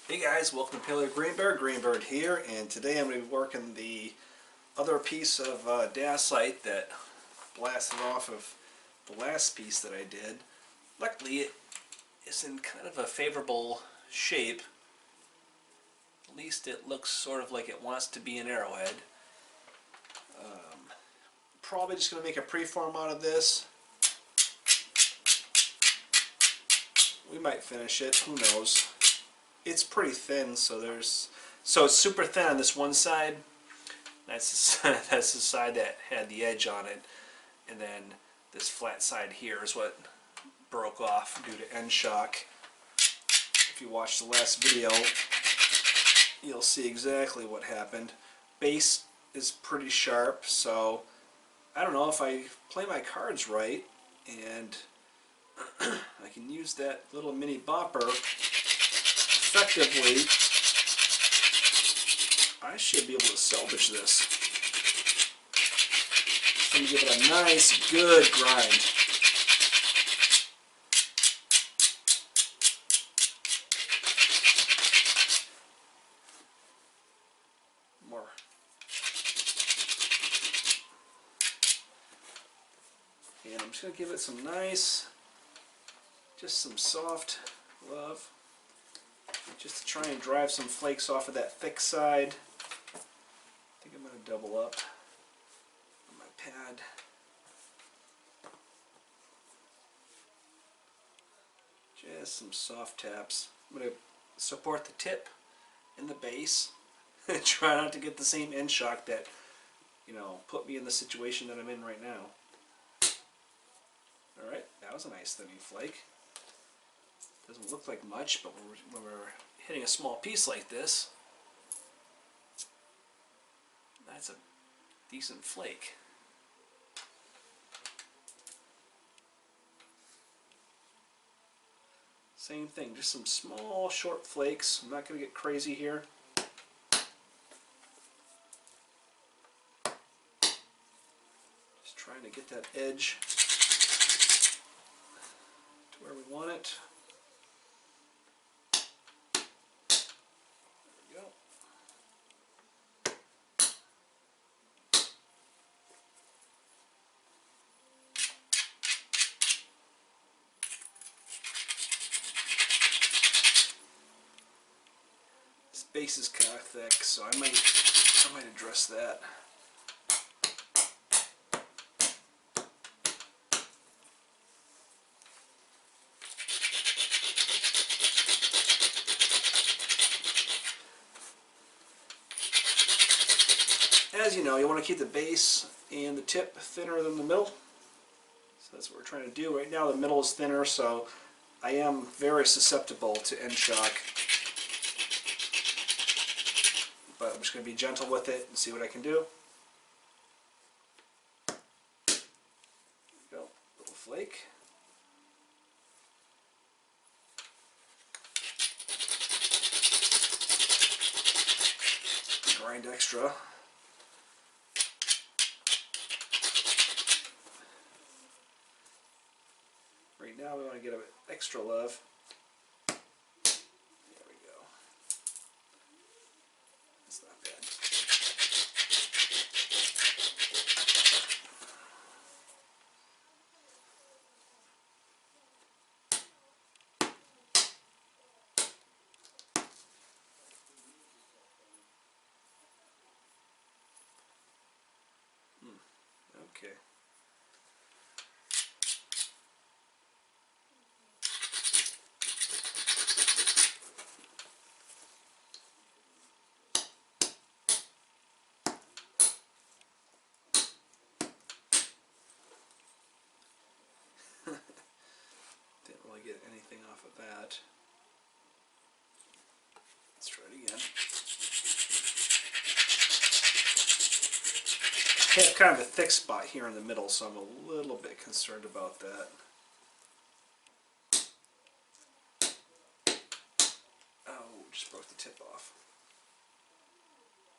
Hey guys, welcome to Paleo Greenbird here, and today I'm going to be working the other piece of Dacite that blasted off of the last piece that I did. Luckily it is in kind of a favorable shape. At least it looks sort of like it wants to be an arrowhead. Probably just going to make a preform out of this. We might finish it, who knows. It's pretty thin, so it's super thin on this one side. That's the side that had the edge on it, and then this flat side here is what broke off due to end shock. If you watch the last video, you'll see exactly what happened. Base is pretty sharp, so I don't know if I play my cards right and I can use that little mini bopper effectively. I should be able to salvage this. I'm going to give it a nice, good grind. More. And I'm just going to give it some nice, just some soft love, just to try and drive some flakes off of that thick side. I think I'm going to double up on my pad. Just some soft taps. I'm going to support the tip and the base. Try not to get the same end shock that, put me in the situation that I'm in right now. Alright, that was a nice thinning flake. Doesn't look like much, but when we're hitting a small piece like this, that's a decent flake. Same thing, just some small short flakes. I'm not going to get crazy here. Just trying to get that edge to where we want it. Base is kind of thick, so I might address that. As you know, you want to keep the base and the tip thinner than the middle. So that's what we're trying to do. Right now the middle is thinner, so I am very susceptible to end shock. But I'm just going to be gentle with it and see what I can do. There we go, little flake. Grind extra. Right now we want to get a bit extra love. Okay. Didn't really get anything off of that. Let's try it again. I have kind of a thick spot here in the middle, so I'm a little bit concerned about that. Oh, just broke the tip off.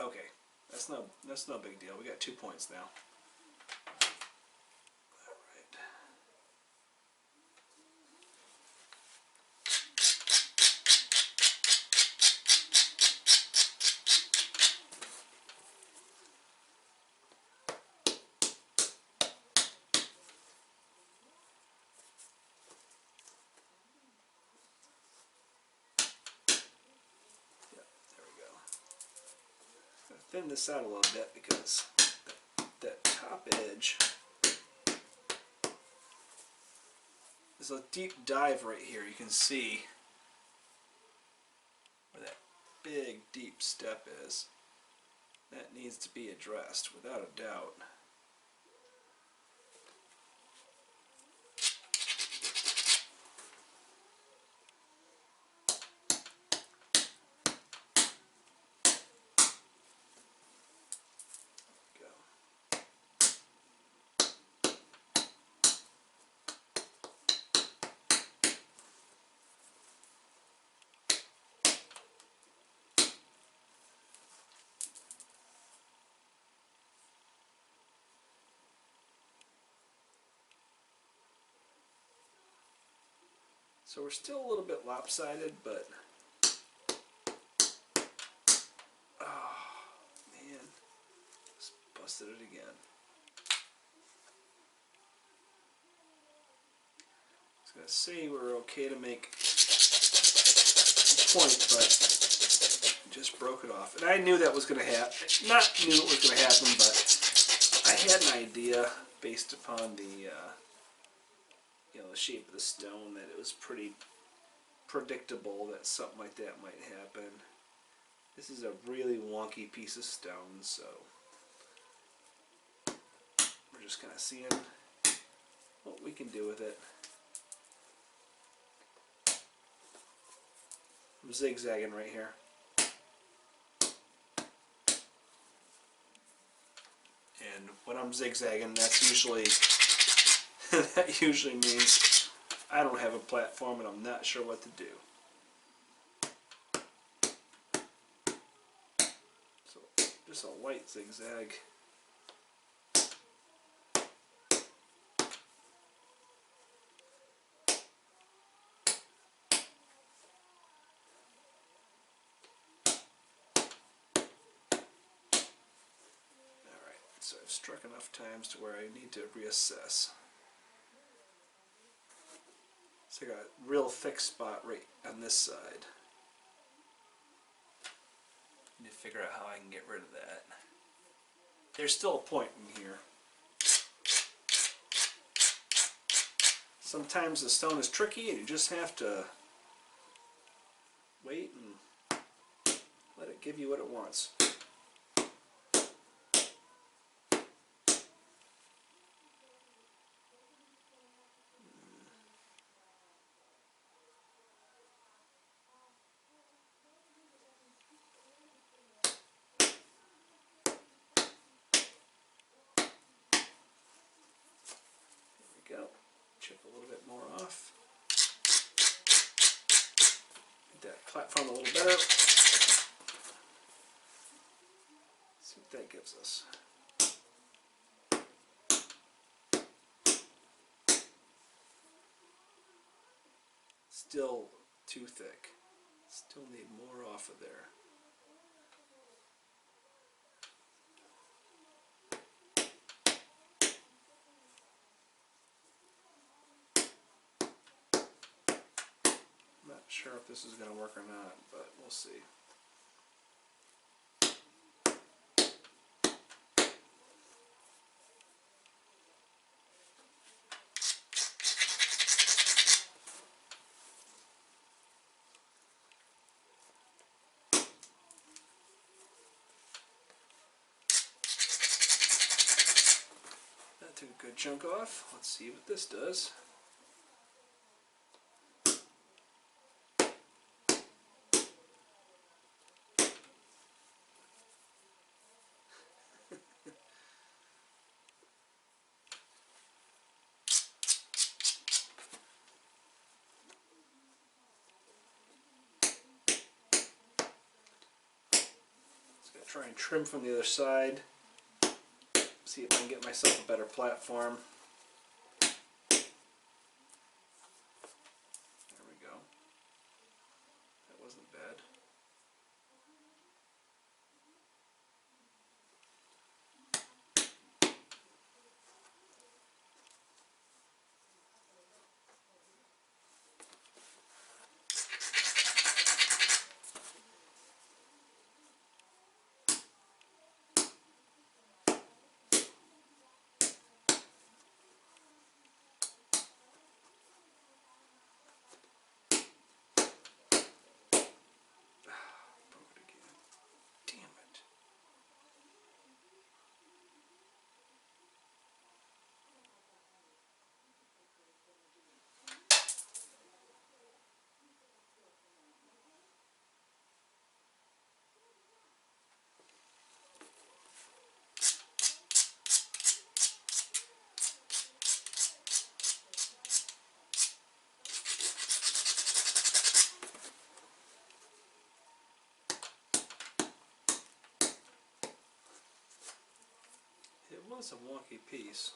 Okay, that's no big deal. We got 2 points now. thin this out a little bit because that top edge is a deep dive right here. You can see where that big deep step is. That needs to be addressed without a doubt. So we're still a little bit lopsided, but oh man, just busted it again. I was gonna say we're okay to make a point, but just broke it off. And I knew that was gonna happen. Not knew it was gonna happen, but I had an idea based upon the the shape of the stone that it was pretty predictable that something like that might happen. This is a really wonky piece of stone, so we're just kind of seeing what we can do with it. I'm zigzagging right here. And when I'm zigzagging, that's usually that usually means I don't have a platform and I'm not sure what to do. So just a light zigzag. Alright, so I've struck enough times to where I need to reassess. So I got a real thick spot right on this side. Need to figure out how I can get rid of that. There's still a point in here. Sometimes the stone is tricky and you just have to wait and let it give you what it wants. Go. Chip a little bit more off. Make that platform a little better. See what that gives us. Still too thick. Still need more off of there. Not sure if this is going to work or not, but we'll see. That took a good chunk off. Let's see what this does. Try and trim from the other side. See if I can get myself a better platform. There we go. That wasn't bad. it's a wonky piece.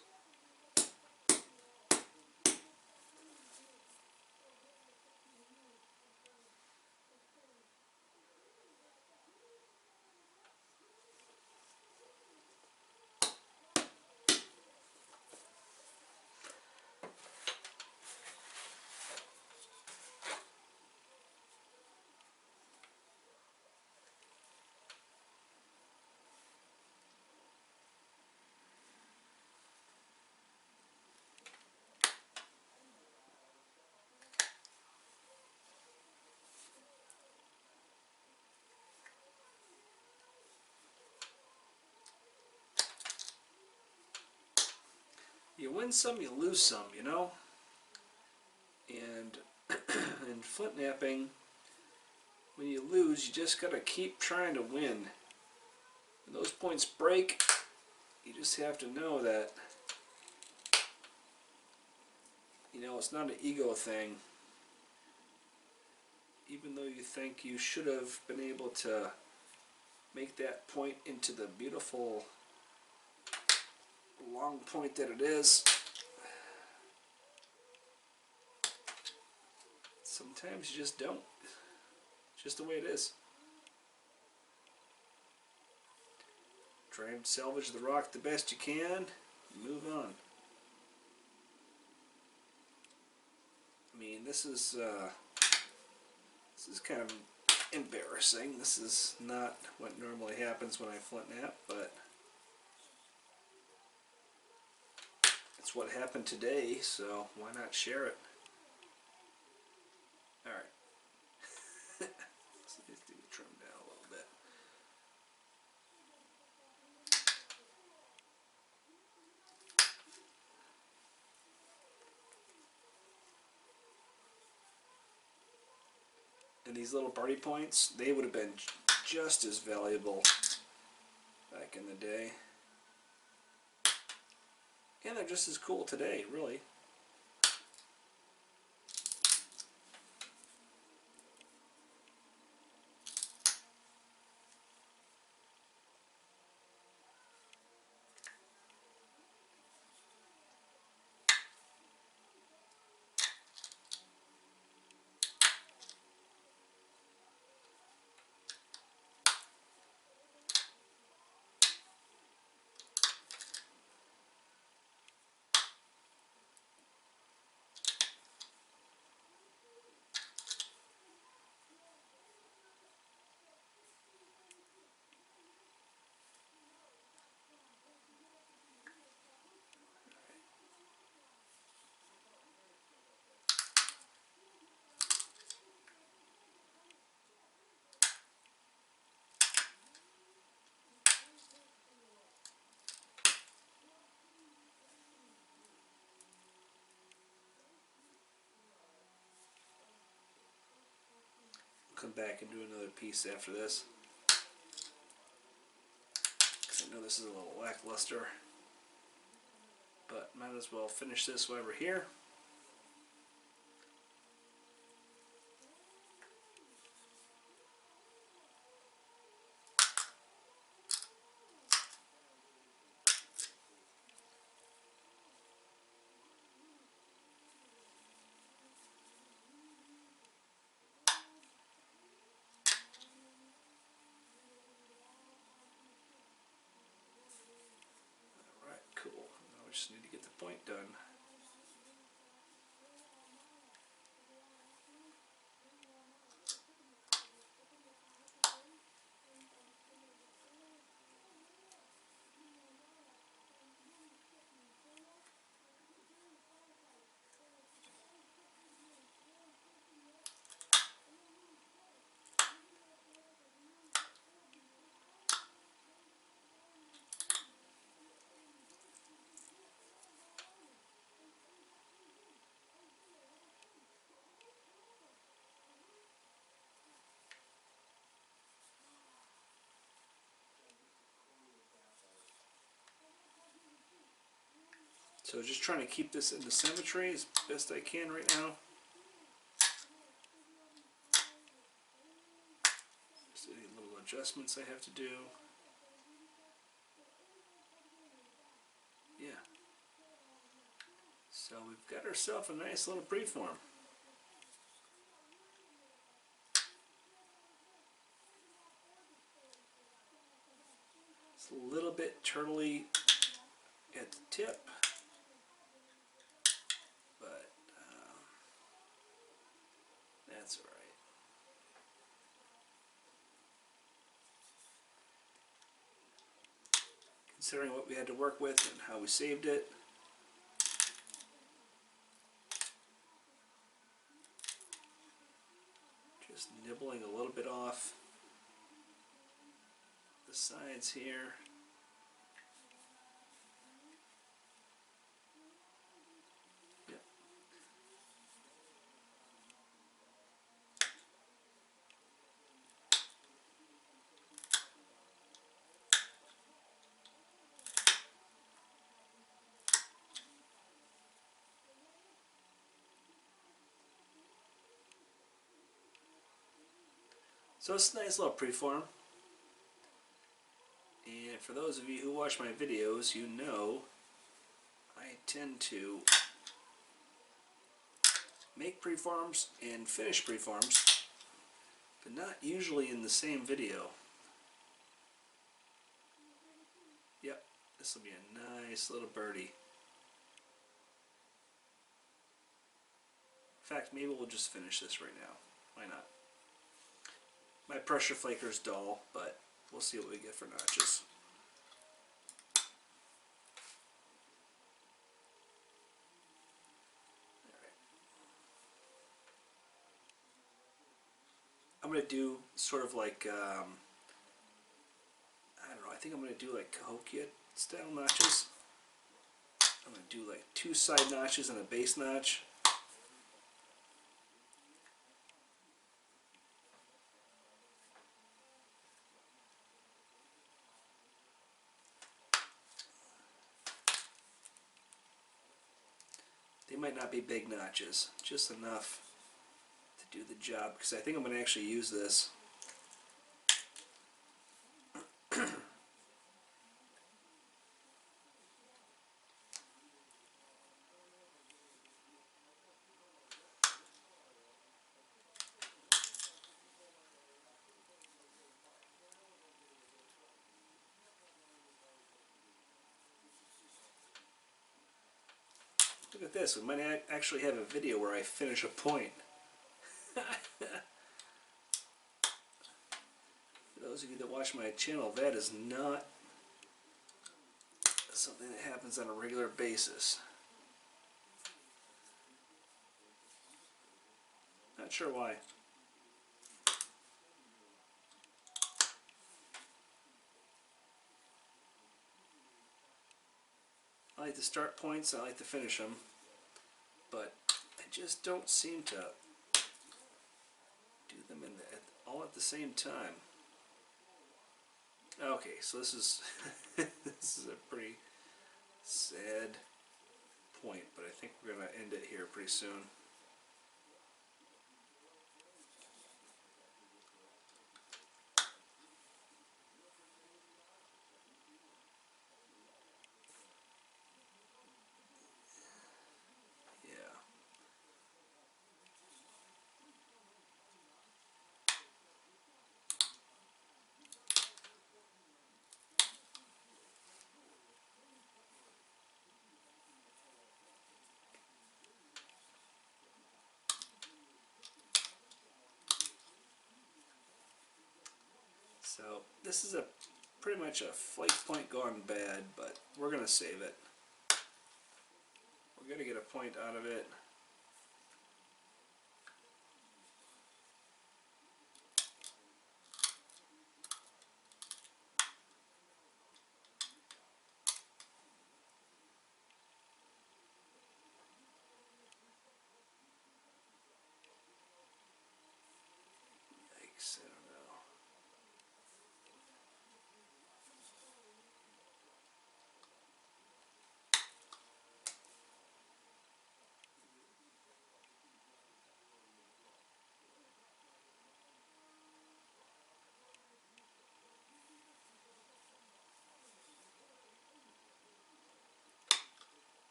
You win some, you lose some, you know? And in flint knapping, when you lose, you just gotta keep trying to win. When those points break, you just have to know that, you know, it's not an ego thing. Even though you think you should have been able to make that point into the beautiful long point that it is, sometimes you just don't. It's just the way it is. Try and salvage the rock the best you can, move on. I mean, this is kind of embarrassing. This is not what normally happens when I flint knap, but it's what happened today, so why not share it? Alright. Let's do the trim down a little bit. And these little birdie points, they would have been just as valuable back in the day. And they're just as cool today, really. Come back and do another piece after this, because I know this is a little lackluster, but might as well finish this while we're here. Alright, cool. Now we just need to get the point done. So just trying to keep this into symmetry as best I can right now. Just any little adjustments I have to do. So we've got ourselves a nice little preform. It's a little bit turtly at the tip, but that's all right. Considering what we had to work with and how we saved it. Just nibbling a little bit off the sides here. Yep. So it's a nice little preform. And for those of you who watch my videos, you know I tend to make preforms and finish preforms, but not usually in the same video. Yep, this will be a nice little birdie. In fact, maybe we'll just finish this right now. Why not? My pressure flaker's dull, but we'll see what we get for notches. I'm going to do sort of like, I don't know, I think I'm going to do like Cahokia style notches. I'm going to do like 2 side notches and a base notch. They might not be big notches, just enough to do the job, because I think I'm going to actually use this. Look at this, we might actually have a video where I finish a point. For those of you that watch my channel, that is not something that happens on a regular basis. Not sure why. I like to start points, I like to finish them, but I just don't seem to do them all at the same time. Okay, so this is this is a pretty sad point, but I think we're going to end it here pretty soon. Yeah. So this is pretty much a flake point gone bad, but we're going to save it. We're going to get a point out of it. Yikes, I don't know.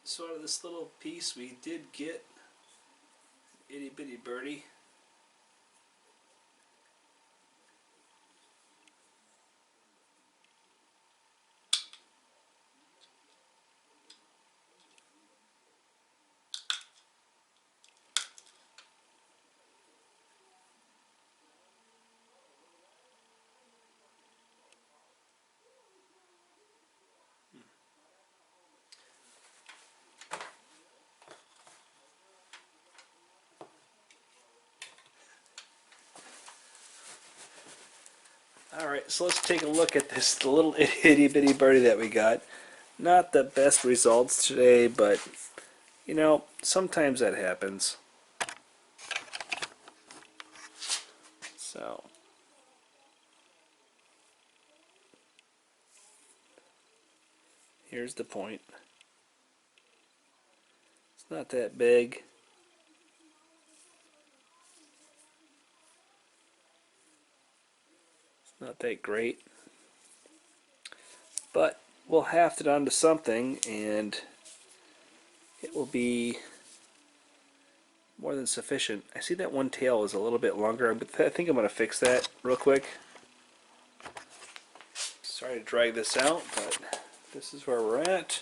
So out of this little piece we did get itty bitty birdie. Alright, so let's take a look at this little itty bitty birdie that we got. Not the best results today, but you know, sometimes that happens. So here's the point. It's not that big. It's not that great. But we'll haft it onto something and it will be more than sufficient. I see that one tail is a little bit longer. I think I'm going to fix that real quick. Sorry to drag this out, but this is where we're at.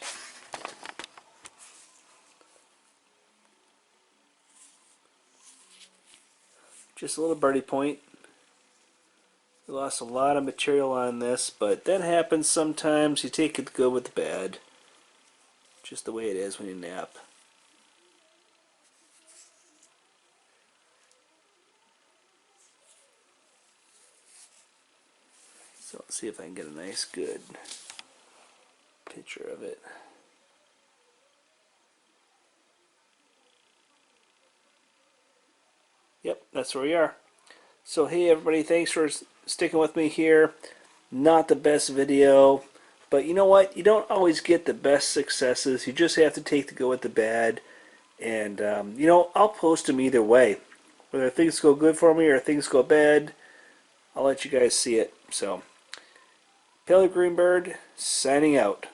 Just a little birdie point. We lost a lot of material on this, but that happens sometimes. You take it the good with the bad. Just the way it is when you nap. So let's see if I can get a nice good picture of it. Yep, that's where we are. So hey everybody, thanks for sticking with me here. Not the best video, but you know what? You don't always get the best successes. You just have to take the good with the bad. And you know, I'll post them either way. Whether things go good for me or things go bad, I'll let you guys see it. So, Pale Green Bird signing out.